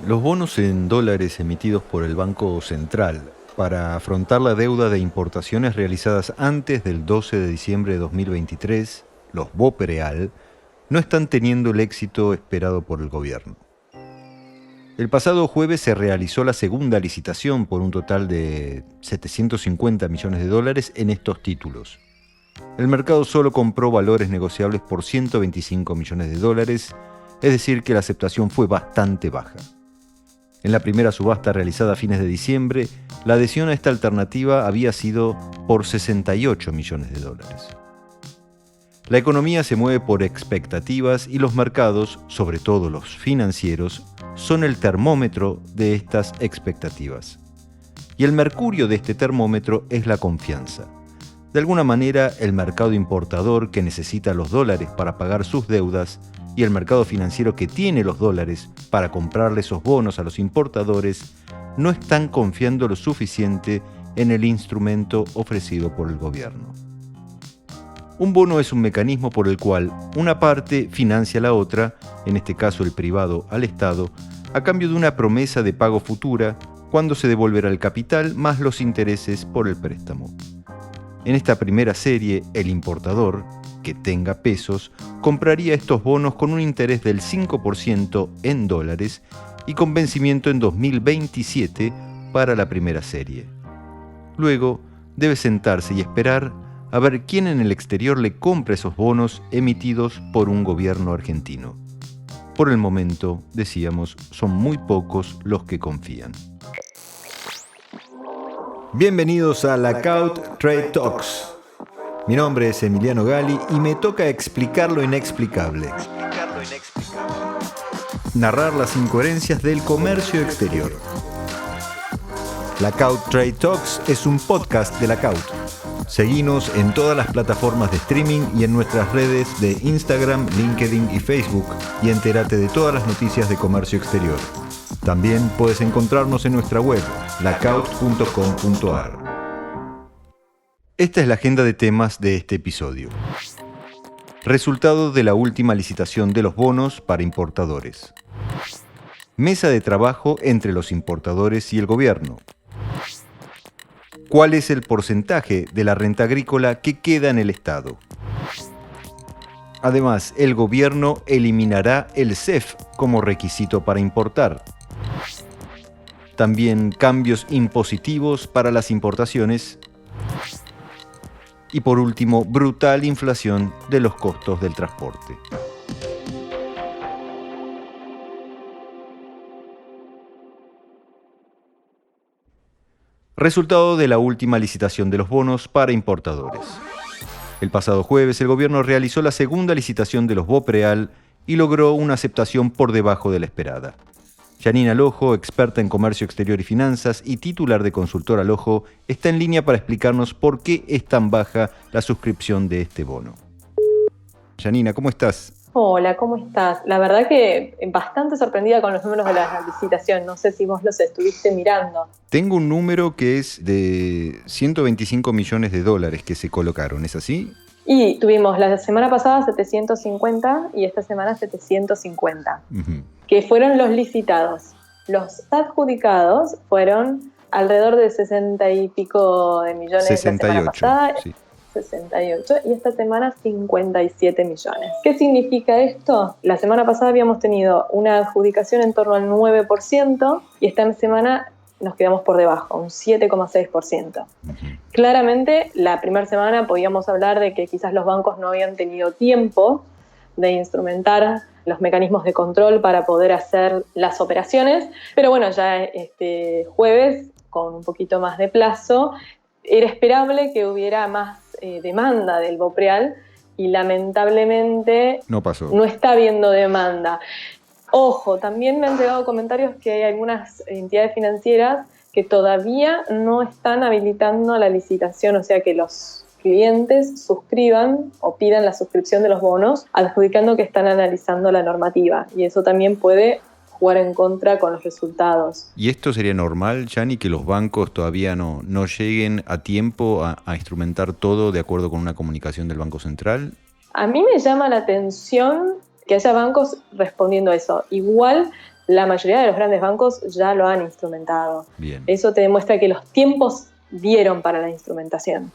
Los bonos en dólares emitidos por el Banco Central para afrontar la deuda de importaciones realizadas antes del 12 de diciembre de 2023, los BOPREAL, no están teniendo el éxito esperado por el gobierno. El pasado jueves se realizó la segunda licitación por un total de 750 millones de dólares en estos títulos. El mercado solo compró valores negociables por 125 millones de dólares, es decir que la aceptación fue bastante baja. En la primera subasta realizada a fines de diciembre, la adhesión a esta alternativa había sido por 68 millones de dólares. La economía se mueve por expectativas y los mercados, sobre todo los financieros, son el termómetro de estas expectativas. Y el mercurio de este termómetro es la confianza. De alguna manera, el mercado importador que necesita los dólares para pagar sus deudas y el mercado financiero que tiene los dólares para comprarle esos bonos a los importadores no están confiando lo suficiente en el instrumento ofrecido por el gobierno. Un bono es un mecanismo por el cual una parte financia a la otra, en este caso el privado al Estado, a cambio de una promesa de pago futura cuando se devolverá el capital más los intereses por el préstamo. En esta primera serie, el importador, que tenga pesos, compraría estos bonos con un interés del 5% en dólares y con vencimiento en 2027 para la primera serie. Luego, debe sentarse y esperar a ver quién en el exterior le compra esos bonos emitidos por un gobierno argentino. Por el momento, decíamos, son muy pocos los que confían. Bienvenidos a Lockout Trade Talks. Mi nombre es Emiliano Gali y me toca explicar lo inexplicable. Narrar las incoherencias del comercio exterior. Lockout Trade Talks es un podcast de Lockout. Seguinos en todas las plataformas de streaming y en nuestras redes de Instagram, LinkedIn y Facebook y entérate de todas las noticias de comercio exterior. También puedes encontrarnos en nuestra web, lockout.com.ar. Esta es la agenda de temas de este episodio. Resultado de la última licitación de los bonos para importadores. Mesa de trabajo entre los importadores y el gobierno. ¿Cuál es el porcentaje de la renta agrícola que queda en el Estado? Además, el gobierno eliminará el CEF como requisito para importar. También cambios impositivos para las importaciones. Y por último, brutal inflación de los costos del transporte. Resultado de la última licitación de los bonos para importadores. El pasado jueves, el gobierno realizó la segunda licitación de los BOPREAL y logró una aceptación por debajo de la esperada. Janine Alojo, experta en comercio exterior y finanzas y titular de Consultora Alojo, está en línea para explicarnos por qué es tan baja la suscripción de este bono. Janina, ¿cómo estás? Hola, ¿cómo estás? La verdad que bastante sorprendida con los números de la licitación. No sé si vos los estuviste mirando. Tengo un número que es de 125 millones de dólares que se colocaron, ¿es así? Y tuvimos la semana pasada 750 y esta semana 750, que fueron los licitados. Los adjudicados fueron alrededor de 60 y pico de millones 68, la semana pasada. Sí. 68 y esta semana 57 millones. ¿Qué significa esto? La semana pasada habíamos tenido una adjudicación en torno al 9% y esta semana nos quedamos por debajo, un 7,6%. Claramente, la primera semana podíamos hablar de que quizás los bancos no habían tenido tiempo de instrumentar los mecanismos de control para poder hacer las operaciones, pero bueno, ya este jueves, con un poquito más de plazo, era esperable que hubiera más demanda del BOPREAL y lamentablemente no pasó. No está habiendo demanda. Ojo, también me han llegado comentarios que hay algunas entidades financieras que todavía no están habilitando la licitación, o sea que los clientes suscriban o pidan la suscripción de los bonos, adjudicando que están analizando la normativa y eso también puede jugar en contra con los resultados. ¿Y esto sería normal, Jani, que los bancos todavía no lleguen a tiempo a instrumentar todo de acuerdo con una comunicación del Banco Central? A mí me llama la atención que haya bancos respondiendo a eso. Igual La mayoría de los grandes bancos ya lo han instrumentado. Bien. Eso te demuestra que los tiempos dieron para la instrumentación,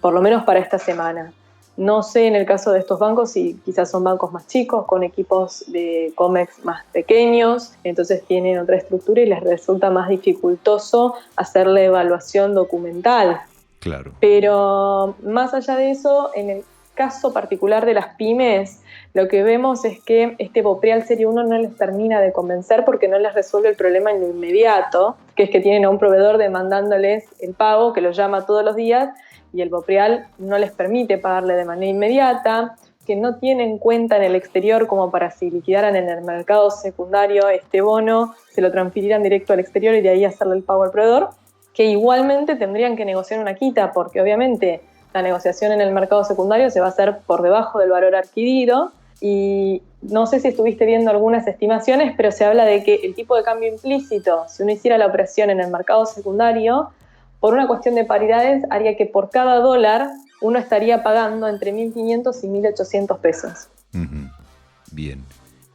por lo menos para esta semana. No sé en el caso de estos bancos si quizás son bancos más chicos, con equipos de COMEX más pequeños, entonces tienen otra estructura y les resulta más dificultoso hacer la evaluación documental. Claro. Pero más allá de eso, en el caso particular de las pymes, lo que vemos es que este BOPREAL Serie 1 no les termina de convencer porque no les resuelve el problema en lo inmediato, que es que tienen a un proveedor demandándoles el pago, que los llama todos los días, y el BOPREAL no les permite pagarle de manera inmediata, que no tienen cuenta en el exterior como para si liquidaran en el mercado secundario este bono, se lo transfirieran directo al exterior y de ahí hacerle el pago al proveedor, que igualmente tendrían que negociar una quita, porque obviamente la negociación en el mercado secundario se va a hacer por debajo del valor adquirido, y no sé si estuviste viendo algunas estimaciones, pero se habla de que el tipo de cambio implícito, si uno hiciera la operación en el mercado secundario, por una cuestión de paridades, haría que por cada dólar uno estaría pagando entre 1.500 y 1.800 pesos. Bien.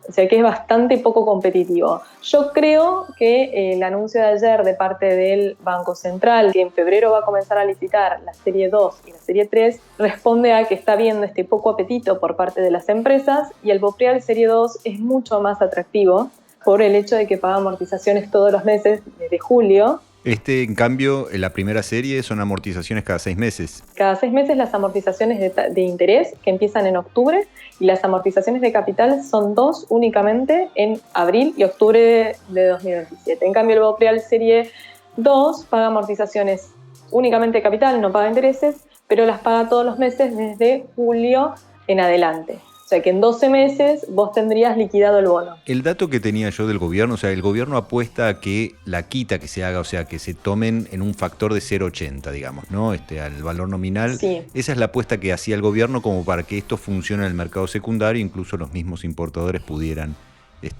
O sea que es bastante poco competitivo. Yo creo que el anuncio de ayer de parte del Banco Central, que en febrero va a comenzar a licitar la Serie 2 y la Serie 3, responde a que está viendo este poco apetito por parte de las empresas, y el BOPREAL Serie 2 es mucho más atractivo por el hecho de que paga amortizaciones todos los meses desde julio. En cambio, en la primera serie son amortizaciones cada 6 meses. Cada 6 meses las amortizaciones de interés, que empiezan en octubre, y las amortizaciones de capital son 2 únicamente en abril y octubre de 2027. En cambio, el BOPREAL Serie 2 paga amortizaciones únicamente de capital, no paga intereses, pero las paga todos los meses desde julio en adelante. O sea que en 12 meses vos tendrías liquidado el bono. El dato que tenía yo del gobierno, o sea, el gobierno apuesta a que la quita que se haga, o sea, que se tomen en un factor de 0,80, digamos, ¿no? Al valor nominal. Sí. Esa es la apuesta que hacía el gobierno como para que esto funcione en el mercado secundario, incluso los mismos importadores pudieran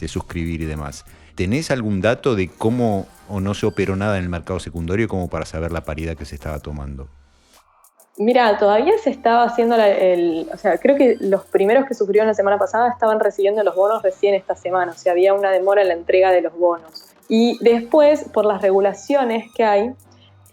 suscribir y demás. ¿Tenés algún dato de cómo o no se operó nada en el mercado secundario como para saber la paridad que se estaba tomando? Mira, todavía se estaba haciendo, o sea, creo que los primeros que sufrieron la semana pasada estaban recibiendo los bonos recién esta semana, o sea, había una demora en la entrega de los bonos. Y después, por las regulaciones que hay,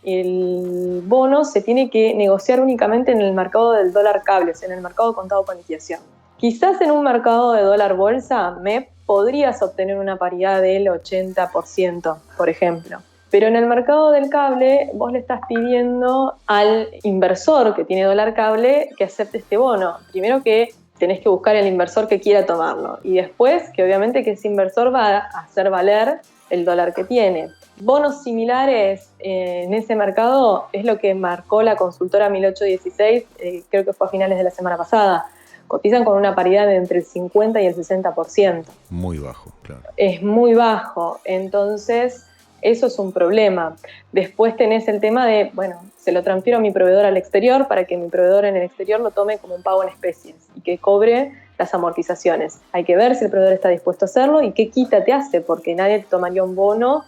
el bono se tiene que negociar únicamente en el mercado del dólar cable, o sea, en el mercado contado con liquidación. Quizás en un mercado de dólar bolsa, MEP, podrías obtener una paridad del 80%, por ejemplo. Pero en el mercado del cable vos le estás pidiendo al inversor que tiene dólar cable que acepte este bono. Primero que tenés que buscar el inversor que quiera tomarlo, y después que obviamente que ese inversor va a hacer valer el dólar que tiene. Bonos similares en ese mercado es lo que marcó la consultora 1816, creo que fue a finales de la semana pasada. Cotizan con una paridad de entre el 50 y el 60%. Muy bajo, claro. Es muy bajo, entonces eso es un problema. Después tenés el tema de, bueno, se lo transfiero a mi proveedor al exterior para que mi proveedor en el exterior lo tome como un pago en especies y que cobre las amortizaciones. Hay que ver si el proveedor está dispuesto a hacerlo y qué quita te hace, porque nadie te tomaría un bono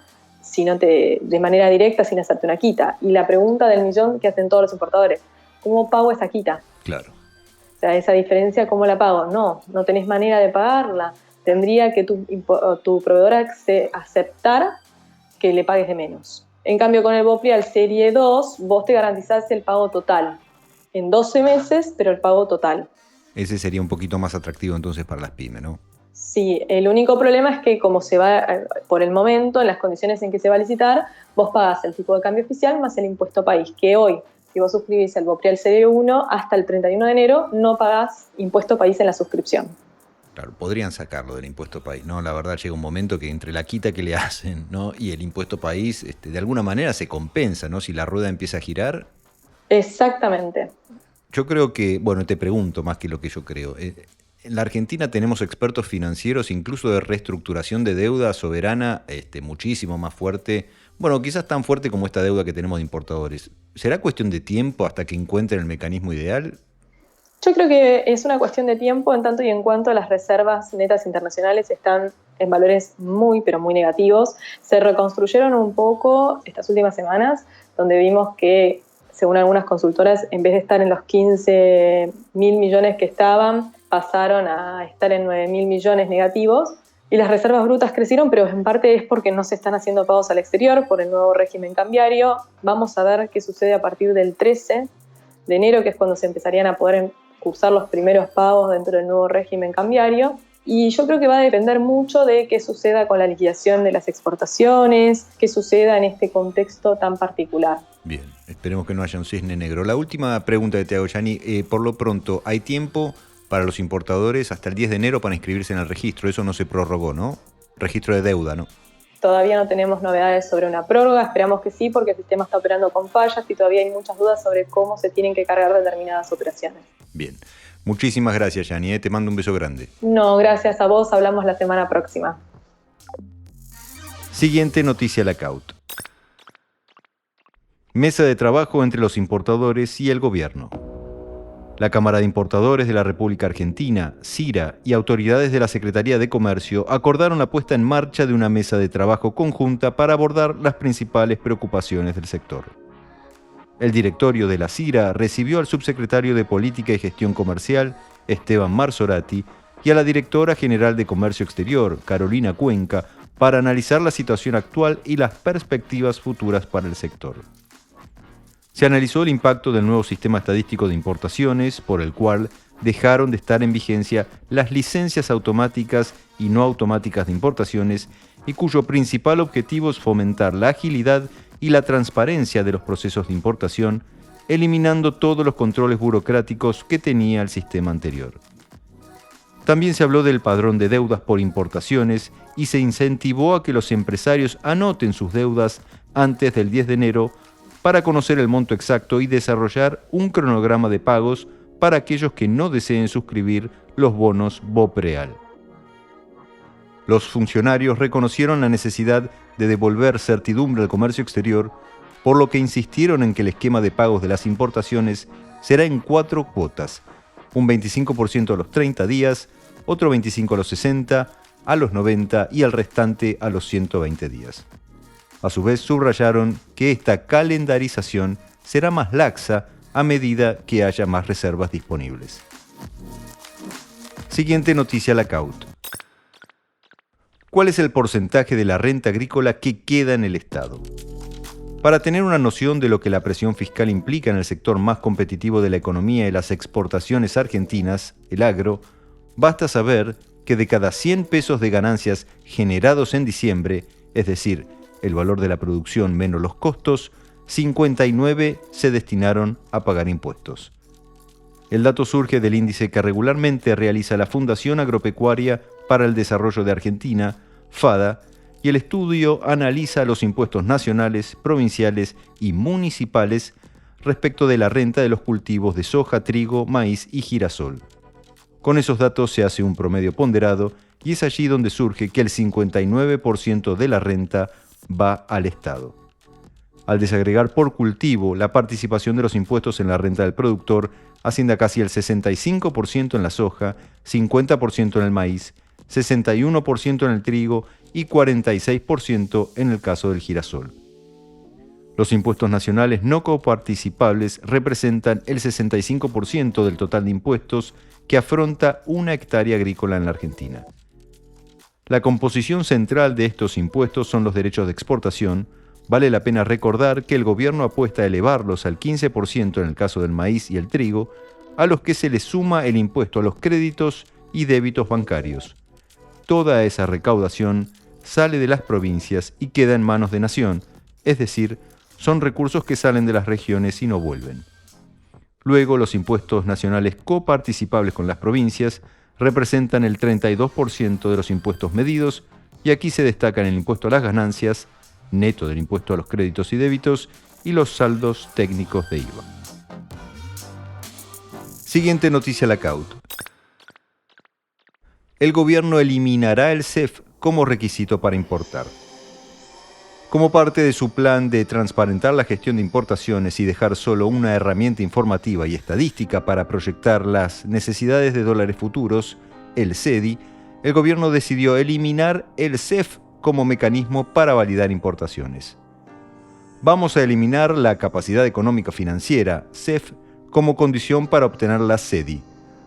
de manera directa sin hacerte una quita. Y la pregunta del millón que hacen todos los importadores, ¿cómo pago esa quita? Claro. O sea, esa diferencia, ¿cómo la pago? No tenés manera de pagarla. Tendría que tu proveedor aceptar que le pagues de menos. En cambio, con el BOPREAL Serie 2, vos te garantizás el pago total. En 12 meses, pero el pago total. Ese sería un poquito más atractivo entonces para las pymes, ¿no? Sí, el único problema es que como se va, por el momento, en las condiciones en que se va a licitar, vos pagás el tipo de cambio oficial más el impuesto país, que hoy, si vos suscribís el BOPREAL Serie 1, hasta el 31 de enero no pagás impuesto país en la suscripción. Claro, podrían sacarlo del impuesto país, ¿no? La verdad llega un momento que entre la quita que le hacen, ¿no?, y el impuesto país, de alguna manera se compensa, ¿no? Si la rueda empieza a girar. Exactamente. Yo creo que, bueno, te pregunto más que lo que yo creo. En la Argentina tenemos expertos financieros, incluso de reestructuración de deuda soberana, muchísimo más fuerte. Bueno, quizás tan fuerte como esta deuda que tenemos de importadores. ¿Será cuestión de tiempo hasta que encuentren el mecanismo ideal? Yo creo que es una cuestión de tiempo en tanto y en cuanto las reservas netas internacionales están en valores muy, pero muy negativos. Se reconstruyeron un poco estas últimas semanas, donde vimos que, según algunas consultoras, en vez de estar en los 15.000 millones que estaban, pasaron a estar en 9.000 millones negativos, Y las reservas brutas crecieron, pero en parte es porque no se están haciendo pagos al exterior por el nuevo régimen cambiario. Vamos a ver qué sucede a partir del 13 de enero, que es cuando se empezarían a poder cursar los primeros pagos dentro del nuevo régimen cambiario. Y yo creo que va a depender mucho de qué suceda con la liquidación de las exportaciones, qué suceda en este contexto tan particular. Bien, esperemos que no haya un cisne negro. La última pregunta que te hago, Yani, por lo pronto, ¿hay tiempo para los importadores hasta el 10 de enero para inscribirse en el registro? Eso no se prorrogó, ¿no? Registro de deuda, ¿no? Todavía no tenemos novedades sobre una prórroga, esperamos que sí, porque el sistema está operando con fallas y todavía hay muchas dudas sobre cómo se tienen que cargar determinadas operaciones. Bien. Muchísimas gracias, Yani. Te mando un beso grande. No, gracias a vos. Hablamos la semana próxima. Siguiente noticia Lacaut. Mesa de trabajo entre los importadores y el gobierno. La Cámara de Importadores de la República Argentina, CIRA, y autoridades de la Secretaría de Comercio acordaron la puesta en marcha de una mesa de trabajo conjunta para abordar las principales preocupaciones del sector. El directorio de la CIRA recibió al subsecretario de Política y Gestión Comercial, Esteban Marzorati, y a la directora general de Comercio Exterior, Carolina Cuenca, para analizar la situación actual y las perspectivas futuras para el sector. Se analizó el impacto del nuevo sistema estadístico de importaciones, por el cual dejaron de estar en vigencia las licencias automáticas y no automáticas de importaciones, y cuyo principal objetivo es fomentar la agilidad y la transparencia de los procesos de importación, eliminando todos los controles burocráticos que tenía el sistema anterior. También se habló del padrón de deudas por importaciones y se incentivó a que los empresarios anoten sus deudas antes del 10 de enero para conocer el monto exacto y desarrollar un cronograma de pagos para aquellos que no deseen suscribir los bonos BOPREAL. Los funcionarios reconocieron la necesidad de devolver certidumbre al comercio exterior, por lo que insistieron en que el esquema de pagos de las importaciones será en 4 cuotas, un 25% a los 30 días, otro 25% a los 60, a los 90 y el restante a los 120 días. A su vez, subrayaron que esta calendarización será más laxa a medida que haya más reservas disponibles. Siguiente noticia Lacaut. ¿Cuál es el porcentaje de la renta agrícola que queda en el Estado? Para tener una noción de lo que la presión fiscal implica en el sector más competitivo de la economía y las exportaciones argentinas, el agro, basta saber que de cada 100 pesos de ganancias generados en diciembre, es decir, el valor de la producción menos los costos, 59 se destinaron a pagar impuestos. El dato surge del índice que regularmente realiza la Fundación Agropecuaria para el Desarrollo de Argentina, FADA, y el estudio analiza los impuestos nacionales, provinciales y municipales respecto de la renta de los cultivos de soja, trigo, maíz y girasol. Con esos datos se hace un promedio ponderado y es allí donde surge que el 59% de la renta va al Estado. Al desagregar por cultivo, la participación de los impuestos en la renta del productor asciende a casi el 65% en la soja, 50% en el maíz, 61% en el trigo y 46% en el caso del girasol. Los impuestos nacionales no coparticipables representan el 65% del total de impuestos que afronta una hectárea agrícola en la Argentina. La composición central de estos impuestos son los derechos de exportación. Vale la pena recordar que el gobierno apuesta a elevarlos al 15% en el caso del maíz y el trigo, a los que se les suma el impuesto a los créditos y débitos bancarios. Toda esa recaudación sale de las provincias y queda en manos de Nación, es decir, son recursos que salen de las regiones y no vuelven. Luego, los impuestos nacionales coparticipables con las provincias representan el 32% de los impuestos medidos y aquí se destacan el impuesto a las ganancias, neto del impuesto a los créditos y débitos y los saldos técnicos de IVA. Siguiente noticia Lacaut. El gobierno eliminará el CEF como requisito para importar. Como parte de su plan de transparentar la gestión de importaciones y dejar solo una herramienta informativa y estadística para proyectar las necesidades de dólares futuros, el CEDI, el gobierno decidió eliminar el CEF como mecanismo para validar importaciones. Vamos a eliminar la capacidad económica financiera, CEF, como condición para obtener la CEDI.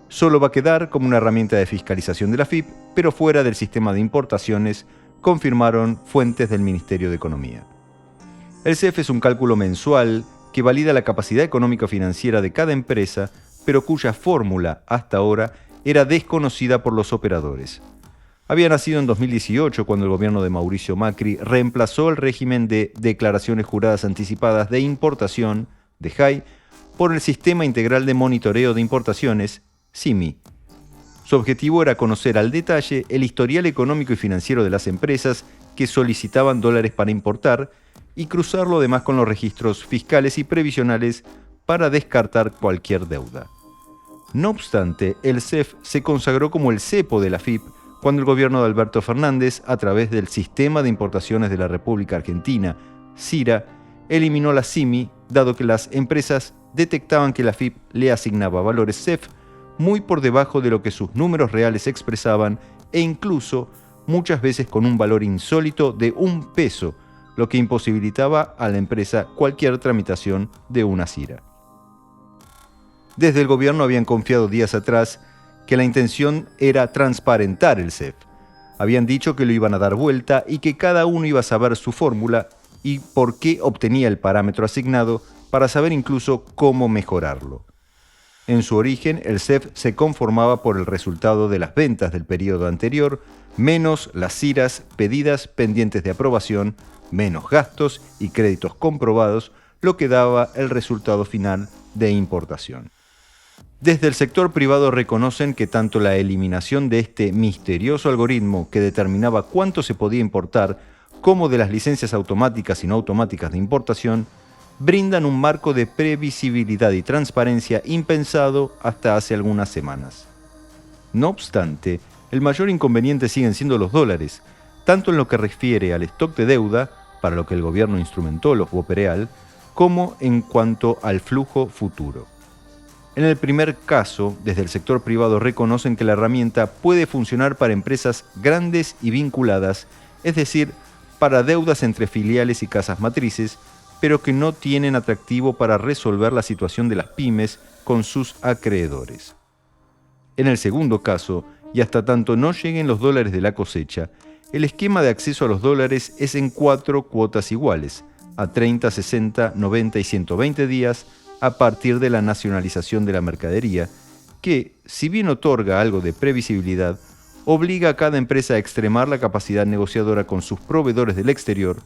solo va a quedar como una herramienta de fiscalización de la AFIP, pero fuera del sistema de importaciones, confirmaron fuentes del Ministerio de Economía. El CEF es un cálculo mensual que valida la capacidad económico-financiera de cada empresa, pero cuya fórmula, hasta ahora, era desconocida por los operadores. Había nacido en 2018, cuando el gobierno de Mauricio Macri reemplazó el régimen de declaraciones juradas anticipadas de importación, de JAI, por el Sistema Integral de Monitoreo de Importaciones, SIMI. Su objetivo era conocer al detalle el historial económico y financiero de las empresas que solicitaban dólares para importar y cruzarlo además con los registros fiscales y previsionales para descartar cualquier deuda. No obstante, el CEF se consagró como el cepo de la AFIP cuando el gobierno de Alberto Fernández, a través del Sistema de Importaciones de la República Argentina, SIRA, eliminó la SIMI, dado que las empresas detectaban que la AFIP le asignaba valores CEF muy por debajo de lo que sus números reales expresaban e incluso muchas veces con un valor insólito de $1, lo que imposibilitaba a la empresa cualquier tramitación de una SIRA. Desde el gobierno habían confiado días atrás que la intención era transparentar el CEF. Habían dicho que lo iban a dar vuelta y que cada uno iba a saber su fórmula y por qué obtenía el parámetro asignado para saber incluso cómo mejorarlo. En su origen, el CEF se conformaba por el resultado de las ventas del periodo anterior, menos las SIRAs pedidas pendientes de aprobación, menos gastos y créditos comprobados, lo que daba el resultado final de importación. Desde el sector privado reconocen que tanto la eliminación de este misterioso algoritmo que determinaba cuánto se podía importar, como de las licencias automáticas y no automáticas de importación, brindan un marco de previsibilidad y transparencia impensado hasta hace algunas semanas. No obstante, el mayor inconveniente siguen siendo los dólares, tanto en lo que refiere al stock de deuda, para lo que el gobierno instrumentó los BOPREAL, como en cuanto al flujo futuro. En el primer caso, desde el sector privado reconocen que la herramienta puede funcionar para empresas grandes y vinculadas, es decir, para deudas entre filiales y casas matrices, pero que no tienen atractivo para resolver la situación de las pymes con sus acreedores. En el segundo caso, y hasta tanto no lleguen los dólares de la cosecha, el esquema de acceso a los dólares es en 4 cuotas iguales, a 30, 60, 90 y 120 días, a partir de la nacionalización de la mercadería, que, si bien otorga algo de previsibilidad, obliga a cada empresa a extremar la capacidad negociadora con sus proveedores del exterior,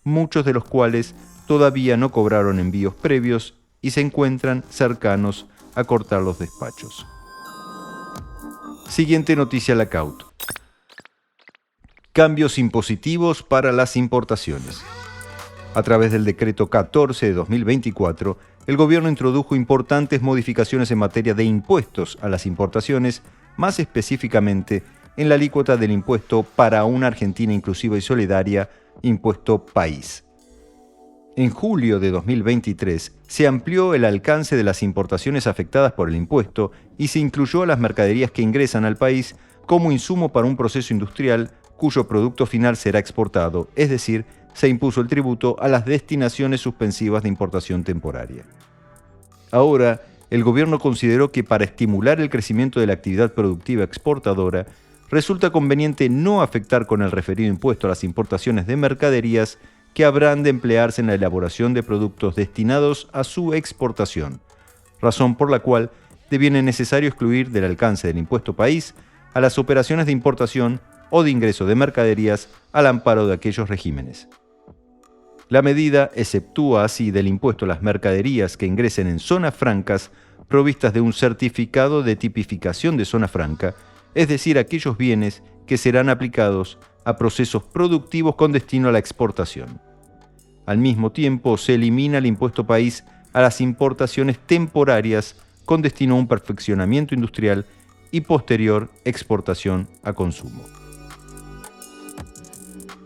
muchos de los cuales todavía no cobraron envíos previos y se encuentran cercanos a cortar los despachos. Siguiente noticia Lacaut. Cambios impositivos para las importaciones. A través del decreto 14 de 2024, el gobierno introdujo importantes modificaciones en materia de impuestos a las importaciones, más específicamente en la alícuota del impuesto para una Argentina inclusiva y solidaria, impuesto país. En julio de 2023 se amplió el alcance de las importaciones afectadas por el impuesto y se incluyó a las mercaderías que ingresan al país como insumo para un proceso industrial cuyo producto final será exportado, es decir, se impuso el tributo a las destinaciones suspensivas de importación temporaria. Ahora, el gobierno consideró que para estimular el crecimiento de la actividad productiva exportadora, resulta conveniente no afectar con el referido impuesto a las importaciones de mercaderías que habrán de emplearse en la elaboración de productos destinados a su exportación, razón por la cual deviene necesario excluir del alcance del impuesto país a las operaciones de importación o de ingreso de mercaderías al amparo de aquellos regímenes. La medida exceptúa así del impuesto a las mercaderías que ingresen en zonas francas provistas de un certificado de tipificación de zona franca, es decir, aquellos bienes que serán aplicados a procesos productivos con destino a la exportación. Al mismo tiempo, se elimina el impuesto país a las importaciones temporarias con destino a un perfeccionamiento industrial y posterior exportación a consumo.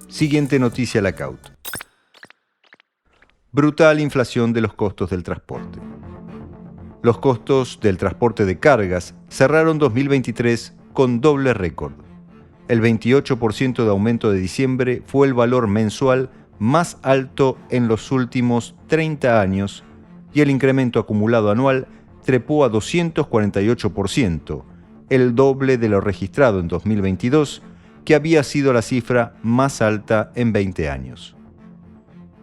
Siguiente noticia Lacaut. Brutal inflación de los costos del transporte. Los costos del transporte de cargas cerraron 2023 con doble récord. El 28% de aumento de diciembre fue el valor mensual más alto en los últimos 30 años y el incremento acumulado anual trepó a 248%, el doble de lo registrado en 2022, que había sido la cifra más alta en 20 años.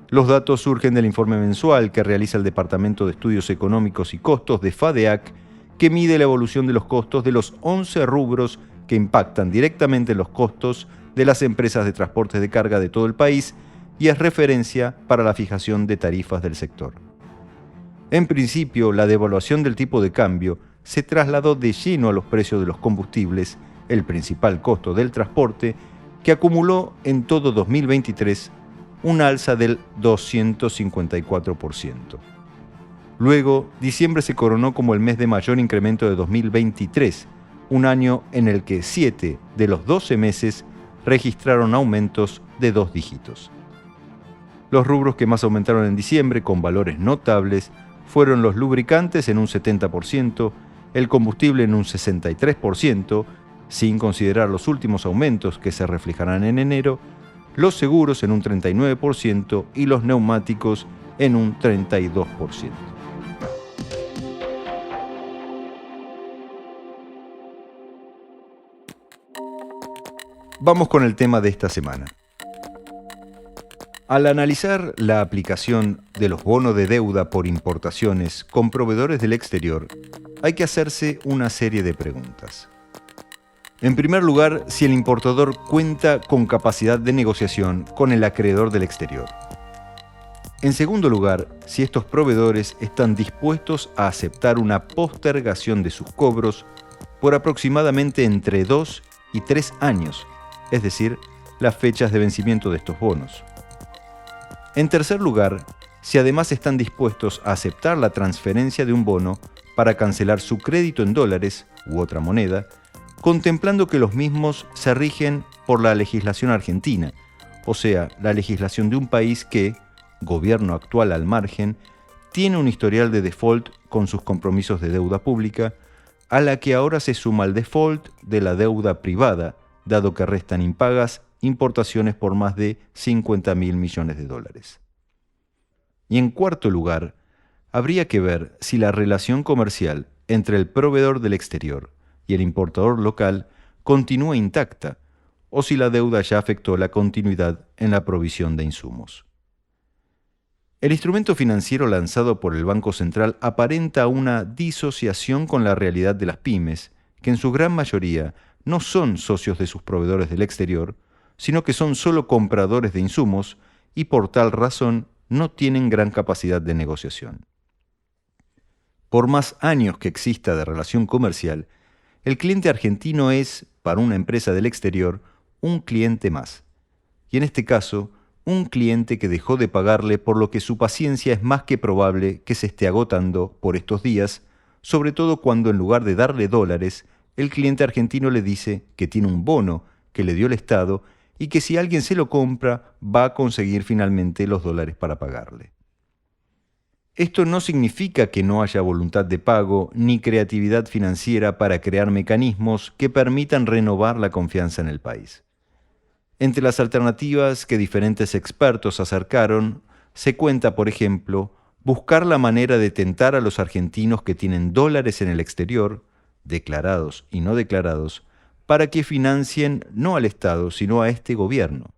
Los datos surgen del informe mensual que realiza el Departamento de Estudios Económicos y Costos de FADEAC, que mide la evolución de los costos de los 11 rubros que impactan directamente en los costos de las empresas de transporte de carga de todo el país y es referencia para la fijación de tarifas del sector. En principio, la devaluación del tipo de cambio se trasladó de lleno a los precios de los combustibles, el principal costo del transporte, que acumuló en todo 2023 un alza del 254%. Luego, diciembre se coronó como el mes de mayor incremento de 2023, un año en el que 7 de los 12 meses registraron aumentos de 2 dígitos. Los rubros que más aumentaron en diciembre, con valores notables, fueron los lubricantes en un 70%, el combustible en un 63%, sin considerar los últimos aumentos que se reflejarán en enero, los seguros en un 39% y los neumáticos en un 32%. Vamos con el tema de esta semana. Al analizar la aplicación de los bonos de deuda por importaciones con proveedores del exterior, hay que hacerse una serie de preguntas. En primer lugar, si el importador cuenta con capacidad de negociación con el acreedor del exterior. En segundo lugar, si estos proveedores están dispuestos a aceptar una postergación de sus cobros por aproximadamente entre 2 y 3 años, es decir, las fechas de vencimiento de estos bonos. En tercer lugar, si además están dispuestos a aceptar la transferencia de un bono para cancelar su crédito en dólares u otra moneda, contemplando que los mismos se rigen por la legislación argentina, o sea, la legislación de un país que, gobierno actual al margen, tiene un historial de default con sus compromisos de deuda pública, a la que ahora se suma el default de la deuda privada, dado que restan impagas importaciones por más de 50.000 millones de dólares. Y en cuarto lugar, habría que ver si la relación comercial entre el proveedor del exterior y el importador local continúa intacta, o si la deuda ya afectó la continuidad en la provisión de insumos. El instrumento financiero lanzado por el Banco Central aparenta una disociación con la realidad de las pymes, que en su gran mayoría no son socios de sus proveedores del exterior, sino que son solo compradores de insumos y por tal razón no tienen gran capacidad de negociación. Por más años que exista de relación comercial, el cliente argentino es, para una empresa del exterior, un cliente más. Y en este caso, un cliente que dejó de pagarle, por lo que su paciencia es más que probable que se esté agotando por estos días, sobre todo cuando en lugar de darle dólares, el cliente argentino le dice que tiene un bono que le dio el Estado y que si alguien se lo compra va a conseguir finalmente los dólares para pagarle. Esto no significa que no haya voluntad de pago ni creatividad financiera para crear mecanismos que permitan renovar la confianza en el país. Entre las alternativas que diferentes expertos acercaron, se cuenta, por ejemplo, buscar la manera de tentar a los argentinos que tienen dólares en el exterior, declarados y no declarados, para que financien no al Estado, sino a este gobierno.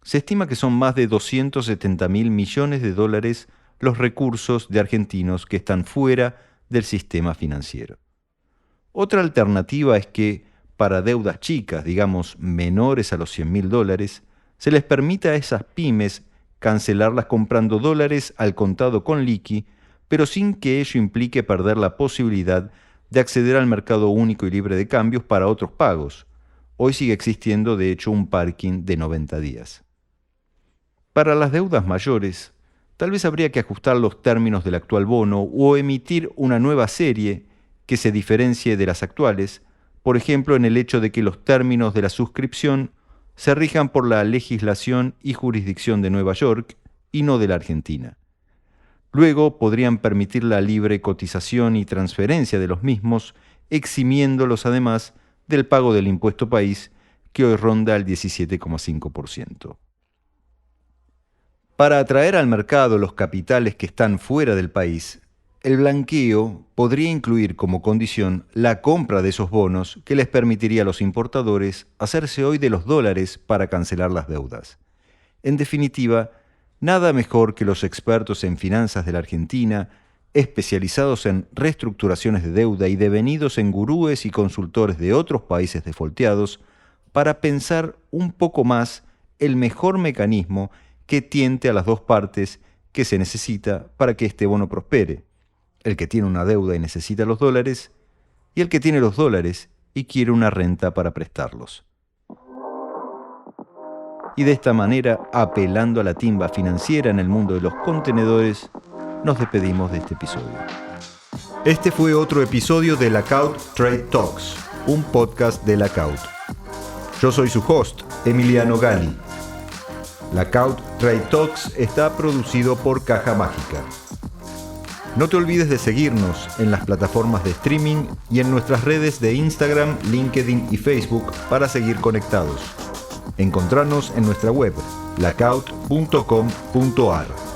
Se estima que son más de 270.000 millones de dólares los recursos de argentinos que están fuera del sistema financiero. Otra alternativa es que, para deudas chicas, digamos menores a los 100.000 dólares, se les permita a esas pymes cancelarlas comprando dólares al contado con liqui, pero sin que ello implique perder la posibilidad de acceder al mercado único y libre de cambios para otros pagos. Hoy sigue existiendo, de hecho, un parking de 90 días. Para las deudas mayores, tal vez habría que ajustar los términos del actual bono o emitir una nueva serie que se diferencie de las actuales, por ejemplo, en el hecho de que los términos de la suscripción se rijan por la legislación y jurisdicción de Nueva York y no de la Argentina. Luego podrían permitir la libre cotización y transferencia de los mismos, eximiéndolos además del pago del impuesto país, que hoy ronda el 17,5%. Para atraer al mercado los capitales que están fuera del país, el blanqueo podría incluir como condición la compra de esos bonos que les permitiría a los importadores hacerse hoy de los dólares para cancelar las deudas. En definitiva, nada mejor que los expertos en finanzas de la Argentina, especializados en reestructuraciones de deuda y devenidos en gurúes y consultores de otros países defolteados, para pensar un poco más el mejor mecanismo que tiente a las dos partes que se necesita para que este bono prospere: el que tiene una deuda y necesita los dólares, y el que tiene los dólares y quiere una renta para prestarlos. Y de esta manera, apelando a la timba financiera en el mundo de los contenedores, nos despedimos de este episodio. Este fue otro episodio de Lackout Trade Talks, un podcast de Lackout. Yo soy su host, Emiliano Gali. Lackout Trade Talks está producido por Caja Mágica. No te olvides de seguirnos en las plataformas de streaming y en nuestras redes de Instagram, LinkedIn y Facebook para seguir conectados. Encontrarnos en nuestra web, lackout.com.ar.